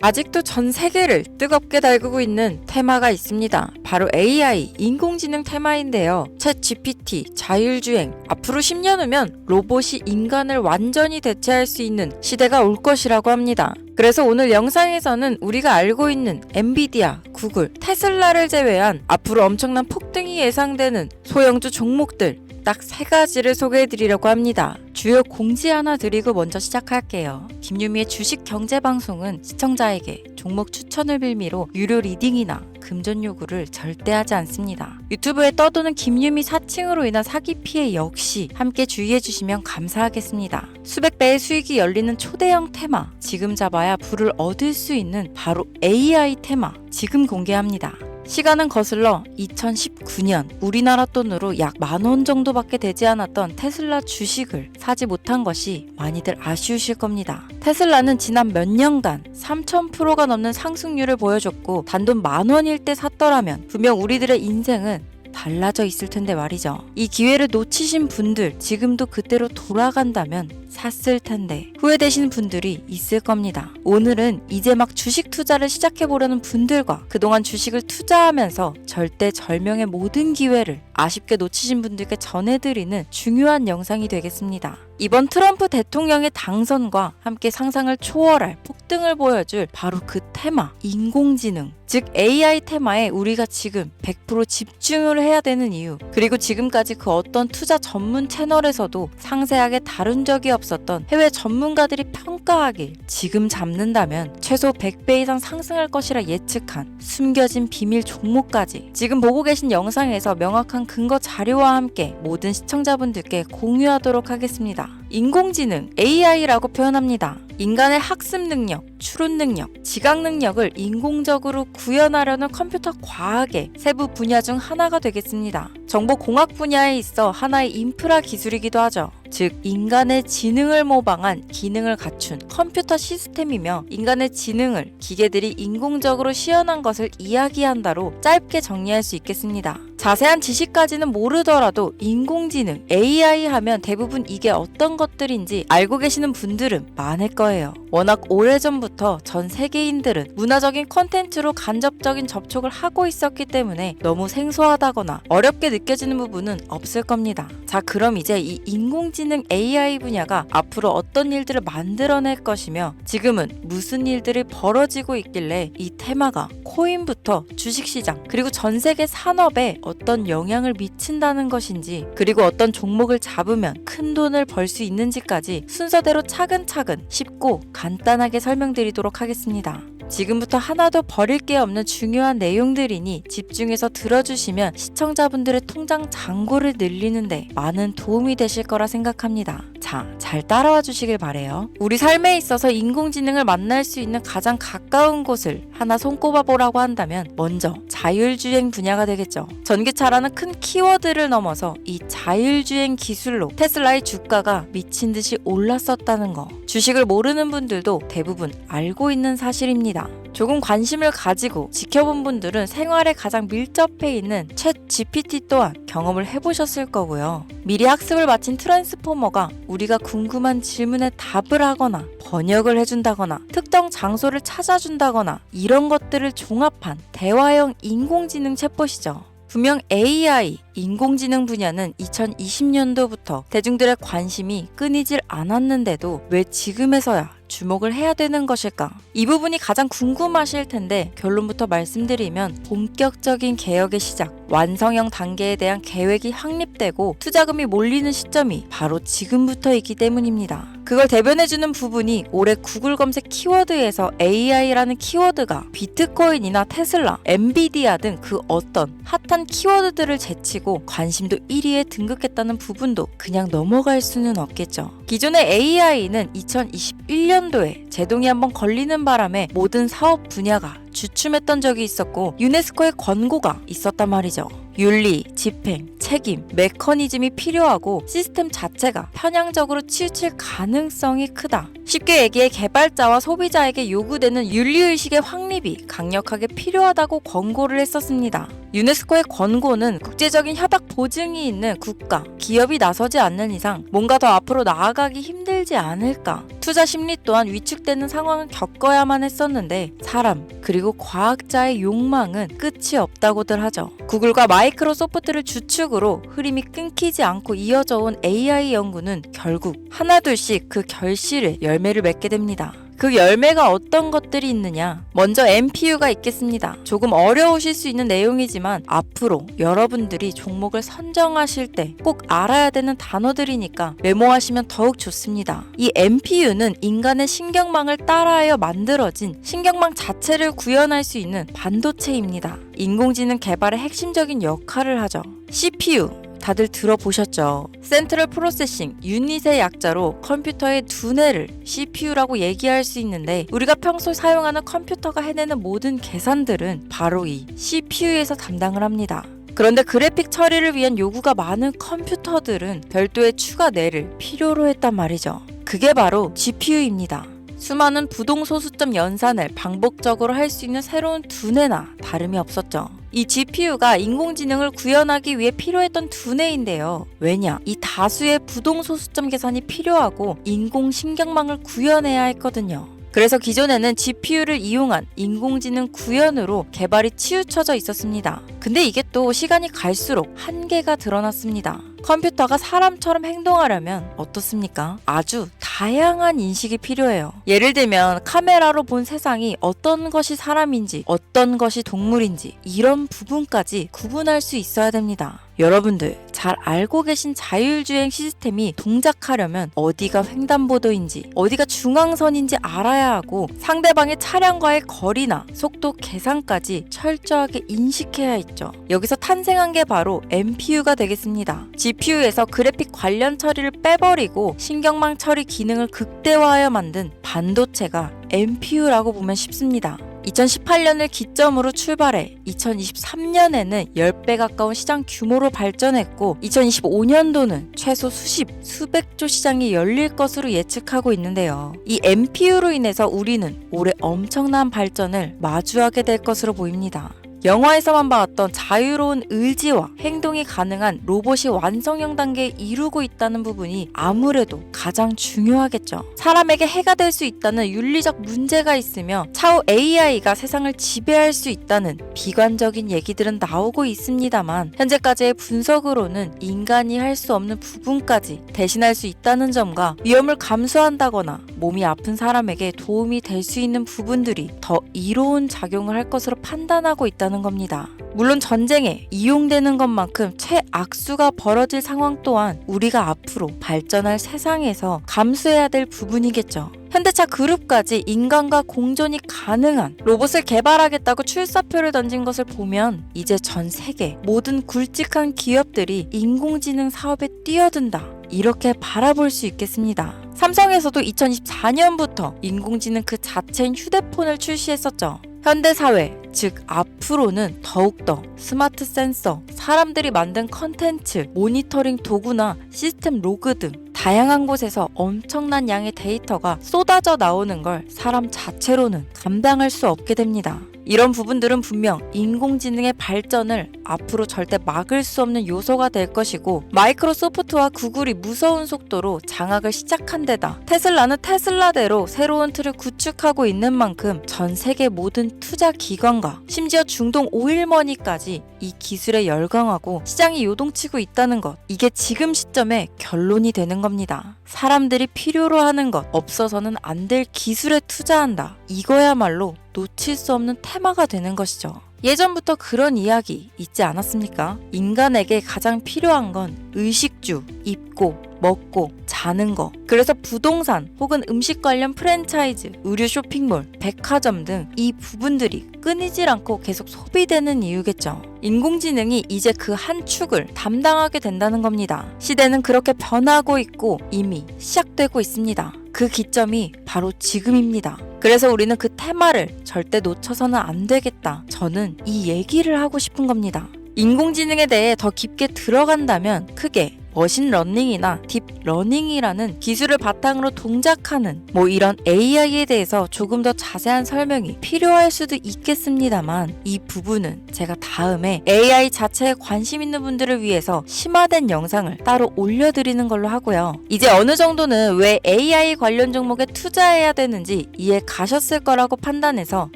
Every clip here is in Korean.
아직도 전 세계를 뜨겁게 달구고 있는 테마가 있습니다. 바로 AI, 인공지능 테마인데요. 챗 GPT, 자율주행, 앞으로 10년 후면 로봇이 인간을 완전히 대체할 수 있는 시대가 올 것이라고 합니다. 그래서 오늘 영상에서는 우리가 알고 있는 엔비디아, 구글, 테슬라를 제외한 앞으로 엄청난 폭등이 예상되는 소형주 종목들 딱 3가지를 소개해드리려고 합니다. 주요 공지 하나 드리고 먼저 시작할게요. 김유미의 주식 경제 방송은 시청자에게 종목 추천을 빌미로 유료 리딩이나 금전 요구를 절대 하지 않습니다. 유튜브에 떠도는 김유미 사칭으로 인한 사기 피해 역시 함께 주의해 주시면 감사하겠습니다. 수백 배의 수익이 열리는 초대형 테마, 지금 잡아야 부를 얻을 수 있는 바로 AI 테마, 지금 공개합니다. 시간은 거슬러 2019년 우리나라 돈으로 약 10,000원 정도밖에 되지 않았던 테슬라 주식을 사지 못한 것이 많이들 아쉬우실 겁니다. 테슬라는 지난 몇 년간 3000%가 넘는 상승률을 보여줬고 단돈 10,000원일 때 샀더라면 분명 우리들의 인생은 달라져 있을 텐데 말이죠. 이 기회를 놓치신 분들, 지금도 그때로 돌아간다면 샀을 텐데 후회되시는 분들이 있을 겁니다. 오늘은 이제 막 주식 투자를 시작해보려는 분들과 그동안 주식을 투자하면서 절대절명의 모든 기회를 아쉽게 놓치신 분들께 전해드리는 중요한 영상이 되겠습니다. 이번 트럼프 대통령의 당선과 함께 상상을 초월할 폭등을 보여줄 바로 그 테마, 인공지능, 즉 AI 테마에 우리가 지금 100% 집중을 해야 되는 이유, 그리고 지금까지 그 어떤 투자 전문 채널에서도 상세하게 다룬 적이 없었던 해외 전문가들이 평가하길 지금 잡는다면 최소 100배 이상 상승할 것이라 예측한 숨겨진 비밀 종목까지 지금 보고 계신 영상에서 명확한 근거 자료와 함께 모든 시청자분들께 공유하도록 하겠습니다. 인공지능, AI라고 표현합니다. 인간의 학습 능력, 추론 능력, 지각 능력을 인공적으로 구현하려는 컴퓨터 과학의 세부 분야 중 하나가 되겠습니다. 정보공학 분야에 있어 하나의 인프라 기술이기도 하죠. 즉 인간의 지능을 모방한 기능을 갖춘 컴퓨터 시스템이며 인간의 지능을 기계들이 인공적으로 시연한 것을 이야기한다로 짧게 정리할 수 있겠습니다. 자세한 지식까지는 모르더라도 인공지능, AI 하면 대부분 이게 어떤 것들인지 알고 계시는 분들은 많을 거예요. 워낙 오래전부터 전 세계인들은 문화적인 콘텐츠로 간접적인 접촉을 하고 있었기 때문에 너무 생소하다거나 어렵게 느껴지는 부분은 없을 겁니다. 자, 그럼 이제 이 인공지능 AI 분야가 앞으로 어떤 일들을 만들어낼 것이며 지금은 무슨 일들이 벌어지고 있길래 이 테마가 코인부터 주식시장 그리고 전 세계 산업에 어떤 영향을 미친다는 것인지, 그리고 어떤 종목을 잡으면 큰 돈을 벌 수 있는지까지 순서대로 차근차근 쉽고 간단하게 설명드리도록 하겠습니다. 지금부터 하나도 버릴 게 없는 중요한 내용들이니 집중해서 들어주시면 시청자분들의 통장 잔고를 늘리는데 많은 도움이 되실 거라 생각합니다. 자, 잘 따라와 주시길 바래요. 우리 삶에 있어서 인공지능을 만날 수 있는 가장 가까운 곳을 하나 손꼽아 보라고 한다면 먼저 자율주행 분야가 되겠죠. 전기차라는 큰 키워드를 넘어서 이 자율주행 기술로 테슬라의 주가가 미친 듯이 올랐었다는 거, 주식을 모르는 분들도 대부분 알고 있는 사실입니다. 조금 관심을 가지고 지켜본 분들은 생활에 가장 밀접해 있는 챗 GPT 또한 경험을 해보셨을 거고요. 미리 학습을 마친 트랜스포머가 우리가 궁금한 질문에 답을 하거나 번역을 해준다거나 특정 장소를 찾아준다거나 이런 것들을 종합한 대화형 인공지능 챗봇이죠. 분명 AI, 인공지능 분야는 2020년도부터 대중들의 관심이 끊이질 않았는데도 왜 지금에서야 주목을 해야 되는 것일까? 이 부분이 가장 궁금하실 텐데 결론부터 말씀드리면 본격적인 개혁의 시작, 완성형 단계에 대한 계획이 확립되고 투자금이 몰리는 시점이 바로 지금부터이기 때문입니다. 그걸 대변해주는 부분이 올해 구글 검색 키워드에서 AI라는 키워드가 비트코인이나 테슬라, 엔비디아 등 그 어떤 핫한 키워드들을 제치고 관심도 1위에 등극했다는 부분도 그냥 넘어갈 수는 없겠죠. 기존의 AI는 2021년도에 제동이 한번 걸리는 바람에 모든 사업 분야가 주춤했던 적이 있었고 유네스코의 권고가 있었단 말이죠. 윤리, 집행, 책임, 메커니즘이 필요하고 시스템 자체가 편향적으로 치우칠 가능성이 크다. 쉽게 얘기해 개발자와 소비자에게 요구되는 윤리의식의 확립이 강력하게 필요하다고 권고를 했었습니다. 유네스코의 권고는 국제적인 협약 보증이 있는 국가, 기업이 나서지 않는 이상 뭔가 더 앞으로 나아가기 힘들지 않을까. 투자 심리 또한 위축되는 상황을 겪어야만 했었는데 사람 그리고 과학자의 욕망은 끝이 없다고들 하죠. 구글과 마이크로소프트를 주축으로 흐름이 끊기지 않고 이어져 온 AI 연구는 결국 하나둘씩 그 결실의 열매를 맺게 됩니다. 그 열매가 어떤 것들이 있느냐? 먼저 NPU가 있겠습니다. 조금 어려우실 수 있는 내용이지만 앞으로 여러분들이 종목을 선정하실 때 꼭 알아야 되는 단어들이니까 메모하시면 더욱 좋습니다. 이 NPU는 인간의 신경망을 따라하여 만들어진 신경망 자체를 구현할 수 있는 반도체입니다. 인공지능 개발의 핵심적인 역할을 하죠. CPU 다들 들어보셨죠? 센트럴 프로세싱 유닛의 약자로 컴퓨터의 두뇌를 CPU라고 얘기할 수 있는데 우리가 평소 사용하는 컴퓨터가 해내는 모든 계산들은 바로 이 CPU에서 담당을 합니다. 그런데 그래픽 처리를 위한 요구가 많은 컴퓨터들은 별도의 추가 뇌를 필요로 했단 말이죠. 그게 바로 GPU입니다. 수많은 부동소수점 연산을 반복적으로 할 수 있는 새로운 두뇌나 다름이 없었죠. 이 GPU가 인공지능을 구현하기 위해 필요했던 두뇌인데요. 왜냐? 이 다수의 부동소수점 계산이 필요하고 인공신경망을 구현해야 했거든요. 그래서 기존에는 GPU를 이용한 인공지능 구현으로 개발이 치우쳐져 있었습니다. 근데 이게 또 시간이 갈수록 한계가 드러났습니다. 컴퓨터가 사람처럼 행동하려면 어떻습니까? 아주 다양한 인식이 필요해요. 예를 들면 카메라로 본 세상이 어떤 것이 사람인지 어떤 것이 동물인지 이런 부분까지 구분할 수 있어야 됩니다. 여러분들 잘 알고 계신 자율주행 시스템이 동작하려면 어디가 횡단보도인지 어디가 중앙선인지 알아야 하고 상대방의 차량과의 거리나 속도 계산까지 철저하게 인식해야 있죠. 여기서 탄생한 게 바로 NPU가 되겠습니다. GPU에서 그래픽 관련 처리를 빼버리고 신경망 처리 기능을 극대화하여 만든 반도체가 NPU라고 보면 쉽습니다. 2018년을 기점으로 출발해 2023년에는 10배 가까운 시장 규모로 발전했고 2025년도는 최소 수백조 시장이 열릴 것으로 예측하고 있는데요. 이 NPU로 인해서 우리는 올해 엄청난 발전을 마주하게 될 것으로 보입니다. 영화에서만 봤던 자유로운 의지와 행동이 가능한 로봇이 완성형 단계에 이루고 있다는 부분이 아무래도 가장 중요하겠죠. 사람에게 해가 될 수 있다는 윤리적 문제가 있으며 차후 AI가 세상을 지배할 수 있다는 비관적인 얘기들은 나오고 있습니다만 현재까지의 분석으로는 인간이 할 수 없는 부분까지 대신할 수 있다는 점과 위험을 감수한다거나 몸이 아픈 사람에게 도움이 될 수 있는 부분들이 더 이로운 작용을 할 것으로 판단하고 있다는 겁니다. 물론 전쟁에 이용되는 것만큼 최악수가 벌어질 상황 또한 우리가 앞으로 발전할 세상에서 감수해야 될 부분이겠죠. 현대차 그룹까지 인간과 공존이 가능한 로봇을 개발하겠다고 출사표를 던진 것을 보면 이제 전 세계 모든 굵직한 기업들이 인공지능 사업에 뛰어든다. 이렇게 바라볼 수 있겠습니다. 삼성에서도 2024년부터 인공지능 그 자체인 휴대폰을 출시했었죠. 현대사회, 즉 앞으로는 더욱더 스마트 센서, 사람들이 만든 컨텐츠, 모니터링 도구나 시스템 로그 등 다양한 곳에서 엄청난 양의 데이터가 쏟아져 나오는 걸 사람 자체로는 감당할 수 없게 됩니다. 이런 부분들은 분명 인공지능의 발전을 앞으로 절대 막을 수 없는 요소가 될 것이고 마이크로소프트와 구글이 무서운 속도로 장악을 시작한 데다 테슬라는 테슬라대로 새로운 틀을 구축하고 있는 만큼 전 세계 모든 투자 기관과 심지어 중동 오일머니까지 이 기술에 열광하고 시장이 요동치고 있다는 것, 이게 지금 시점에 결론이 되는 겁니다. 사람들이 필요로 하는 것, 없어서는 안 될 기술에 투자한다. 이거야말로 놓칠 수 없는 테마가 되는 것이죠. 예전부터 그런 이야기 있지 않았습니까? 인간에게 가장 필요한 건 의식주, 입고, 먹고, 자는 거. 그래서 부동산 혹은 음식 관련 프랜차이즈, 의류 쇼핑몰, 백화점 등 이 부분들이 끊이질 않고 계속 소비되는 이유겠죠. 인공지능이 이제 그 한 축을 담당하게 된다는 겁니다. 시대는 그렇게 변하고 있고 이미 시작되고 있습니다. 그 기점이 바로 지금입니다. 그래서 우리는 그 테마를 절대 놓쳐서는 안 되겠다. 저는 이 얘기를 하고 싶은 겁니다. 인공지능에 대해 더 깊게 들어간다면 크게 머신러닝이나 딥러닝이라는 기술을 바탕으로 동작하는 이런 AI에 대해서 조금 더 자세한 설명이 필요할 수도 있겠습니다만, 이 부분은 제가 다음에 AI 자체에 관심 있는 분들을 위해서 심화된 영상을 따로 올려드리는 걸로 하고요. 이제 어느 정도는 왜 AI 관련 종목에 투자해야 되는지 이해 가셨을 거라고 판단해서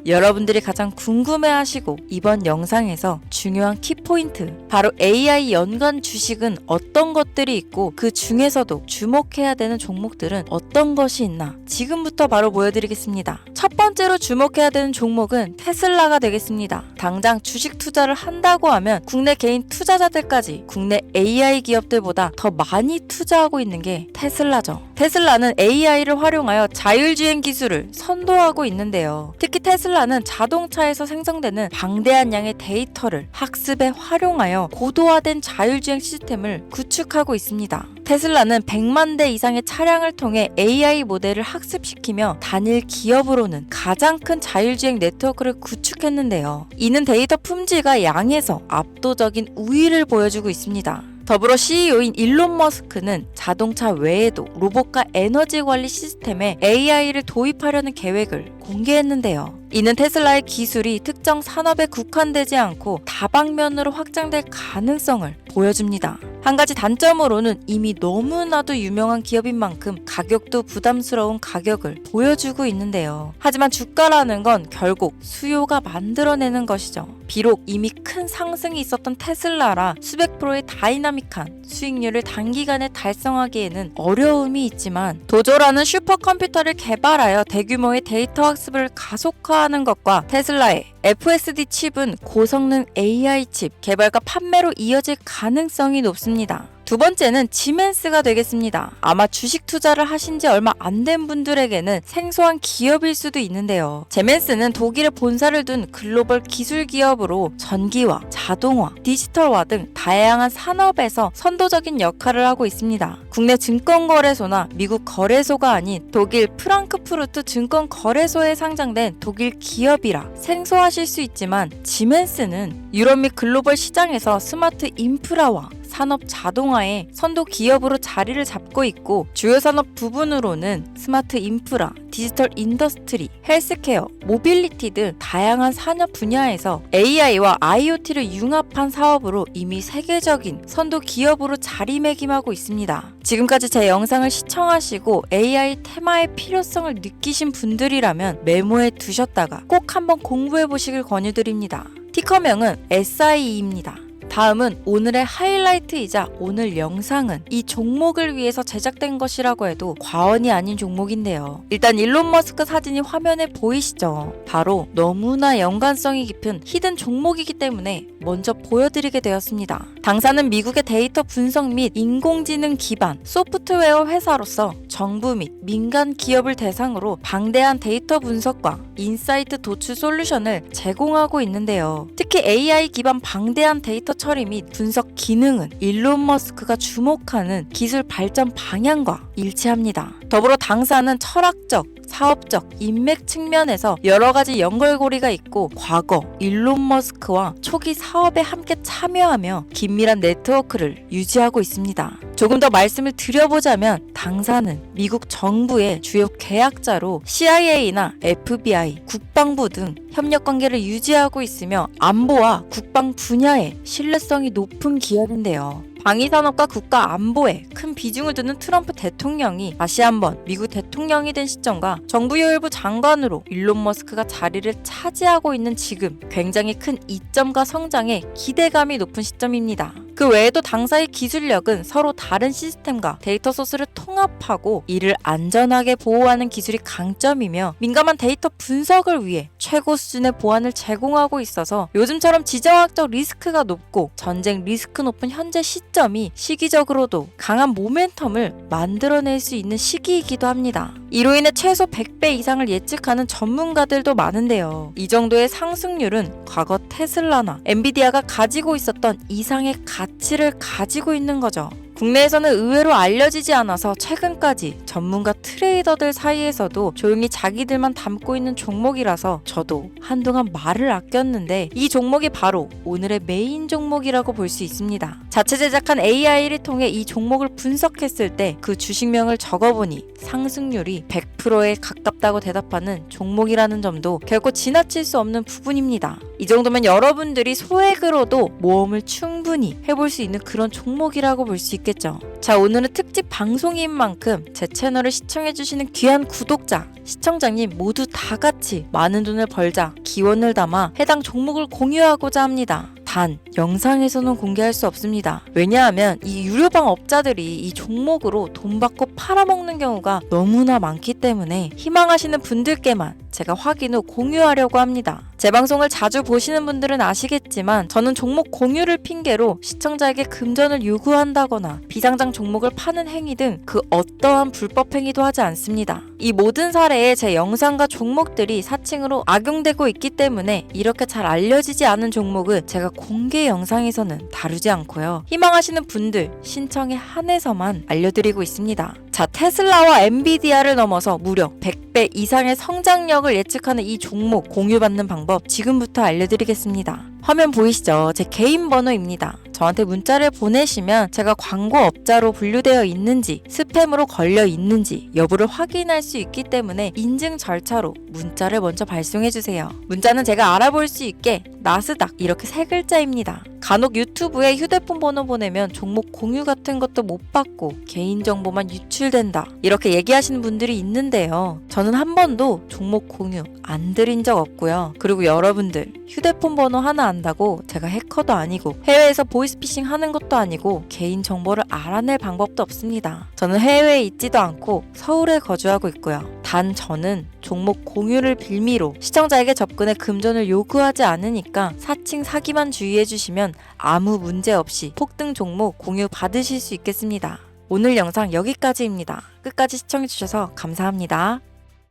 여러분들이 가장 궁금해하시고 이번 영상에서 중요한 키포인트, 바로 AI 연관 주식은 어떤 것들이 있고 그 중에서도 주목해야 되는 종목들은 어떤 것이 있나 지금부터 바로 보여드리겠습니다. 첫 번째로 주목해야 되는 종목은 테슬라가 되겠습니다. 당장 주식 투자를 한다고 하면 국내 개인 투자자들까지 국내 AI 기업들보다 더 많이 투자하고 있는 게 테슬라죠. 테슬라는 AI를 활용하여 자율주행 기술을 선도하고 있는데요. 특히 테슬라는 자동차에서 생성되는 방대한 양의 데이터를 학습에 활용하여 고도화된 자율주행 시스템을 구축하고 있습니다. 테슬라는 100만 대 이상의 차량을 통해 AI 모델을 학습시키며 단일 기업으로는 가장 큰 자율주행 네트워크를 구축했는데요. 이는 데이터 품질과 양에서 압도적인 우위를 보여주고 있습니다. 더불어 CEO인 일론 머스크는 자동차 외에도 로봇과 에너지 관리 시스템에 AI를 도입하려는 계획을 공개했는데요. 이는 테슬라의 기술이 특정 산업에 국한되지 않고 다방면으로 확장될 가능성을 보여줍니다. 한 가지 단점으로는 이미 너무나도 유명한 기업인 만큼 가격도 부담스러운 가격을 보여주고 있는데요. 하지만 주가라는 건 결국 수요가 만들어내는 것이죠. 비록 이미 큰 상승이 있었던 테슬라라 수백 프로의 다이나믹한 수익률을 단기간에 달성하기에는 어려움이 있지만, 도조라는 슈퍼컴퓨터를 개발하여 대규모의 데이터 학습을 가속화하는 것과 테슬라의 FSD 칩은 고성능 AI 칩 개발과 판매로 이어질 가능성이 높습니다. 두 번째는 지멘스가 되겠습니다. 아마 주식 투자를 하신 지 얼마 안 된 분들에게는 생소한 기업일 수도 있는데요. 지멘스는 독일에 본사를 둔 글로벌 기술 기업으로 전기화, 자동화, 디지털화 등 다양한 산업에서 선도적인 역할을 하고 있습니다. 국내 증권거래소나 미국 거래소가 아닌 독일 프랑크푸르트 증권거래소에 상장된 독일 기업이라 생소하실 수 있지만, 지멘스는 유럽 및 글로벌 시장에서 스마트 인프라와 산업 자동화의 선도 기업으로 자리를 잡고 있고, 주요 산업 부분으로는 스마트 인프라, 디지털 인더스트리, 헬스케어, 모빌리티 등 다양한 산업 분야에서 AI와 IoT를 융합한 사업으로 이미 세계적인 선도 기업으로 자리매김하고 있습니다. 지금까지 제 영상을 시청하시고 AI 테마의 필요성을 느끼신 분들이라면 메모해 두셨다가 꼭 한번 공부해 보시길 권유드립니다. 티커명은 SIE입니다. 다음은 오늘의 하이라이트이자 오늘 영상은 이 종목을 위해서 제작된 것이라고 해도 과언이 아닌 종목인데요. 일단 일론 머스크 사진이 화면에 보이시죠? 바로 너무나 연관성이 깊은 히든 종목이기 때문에 먼저 보여드리게 되었습니다. 당사는 미국의 데이터 분석 및 인공지능 기반 소프트웨어 회사로서 정부 및 민간 기업을 대상으로 방대한 데이터 분석과 인사이트 도출 솔루션을 제공하고 있는데요. 특히 AI 기반 방대한 데이터 처리 및 분석 기능은 일론 머스크가 주목하는 기술 발전 방향과 일치합니다. 더불어 당사는 철학적, 사업적, 인맥 측면에서 여러 가지 연결고리가 있고, 과거 일론 머스크와 초기 사업에 함께 참여하며 긴밀한 네트워크를 유지하고 있습니다. 조금 더 말씀을 드려보자면, 당사는 미국 정부의 주요 계약자로 CIA나 FBI, 국방부 등 협력 관계를 유지하고 있으며 안보와 국방 분야에 신뢰성이 높은 기업인데요. 방위산업과 국가 안보에 큰 비중을 두는 트럼프 대통령이 다시 한번 미국 대통령이 된 시점과 정부요일부 장관으로 일론 머스크가 자리를 차지하고 있는 지금 굉장히 큰 이점과 성장에 기대감이 높은 시점입니다. 그 외에도 당사의 기술력은 서로 다른 시스템과 데이터 소스를 통합하고 이를 안전하게 보호하는 기술이 강점이며, 민감한 데이터 분석을 위해 최고 수준의 보안을 제공하고 있어서 요즘처럼 지정학적 리스크가 높고 전쟁 리스크 높은 현재 시점이 시기적으로도 강한 모멘텀을 만들어낼 수 있는 시기이기도 합니다. 이로 인해 최소 100배 이상을 예측하는 전문가들도 많은데요. 이 정도의 상승률은 과거 테슬라나 엔비디아가 가지고 있었던 이상의 가치를 가지고 있는 거죠. 국내에서는 의외로 알려지지 않아서 최근까지 전문가 트레이더들 사이에서도 조용히 자기들만 담고 있는 종목이라서 저도 한동안 말을 아꼈는데 이 종목이 바로 오늘의 메인 종목이라고 볼 수 있습니다. 자체 제작한 AI를 통해 이 종목을 분석했을 때 그 주식명을 적어보니 상승률이 100%에 가깝다고 대답하는 종목이라는 점도 결코 지나칠 수 없는 부분입니다. 이 정도면 여러분들이 소액으로도 모험을 충분히 해볼 수 있는 그런 종목이라고 볼 수 있겠죠. 자, 오늘은 특집 방송인 만큼 제 채널을 시청해주시는 귀한 구독자, 시청자님 모두 다 같이 많은 돈을 벌자 기원을 담아 해당 종목을 공유하고자 합니다. 단 영상에서는 공개할 수 없습니다. 왜냐하면 이 유료방 업자들이 이 종목으로 돈 받고 팔아먹는 경우가 너무나 많기 때문에 희망하시는 분들께만 제가 확인 후 공유하려고 합니다. 제 방송을 자주 보시는 분들은 아시겠지만 저는 종목 공유를 핑계로 시청자에게 금전을 요구한다거나 비상장 종목을 파는 행위 등 그 어떠한 불법 행위도 하지 않습니다. 이 모든 사례에 제 영상과 종목들이 사칭으로 악용되고 있기 때문에 이렇게 잘 알려지지 않은 종목은 제가 공개 영상에서는 다루지 않고요. 희망하시는 분들 신청에 한해서만 알려드리고 있습니다. 자, 테슬라와 엔비디아를 넘어서 무려 100배 이상의 성장력을 예측하는 이 종목 공유받는 방법 지금부터 알려드리겠습니다. 화면 보이시죠? 제 개인 번호입니다. 저한테 문자를 보내시면 제가 광고업자로 분류되어 있는지 스팸으로 걸려 있는지 여부를 확인할 수 있기 때문에 인증 절차로 문자를 먼저 발송해주세요. 문자는 제가 알아볼 수 있게 나스닥 이렇게 세 글자입니다. 간혹 유튜브에 휴대폰 번호 보내면 종목 공유 같은 것도 못 받고 개인정보만 유출된다 이렇게 얘기하시는 분들이 있는데요. 저는 한 번도 종목 공유 안 드린 적 없고요. 그리고 여러분들 휴대폰 번호 하나 안다고 제가 해커도 아니고 해외에서 보이스피싱 하는 것도 아니고 개인정보를 알아낼 방법도 없습니다. 저는 해외에 있지도 않고 서울에 거주하고 있고요. 단 저는 종목 공유를 빌미로 시청자에게 접근해 금전을 요구하지 않으니까 사칭 사기만 주의해주시면 아무 문제 없이 폭등 종목 공유 받으실 수 있겠습니다. 오늘 영상 여기까지입니다. 끝까지 시청해주셔서 감사합니다.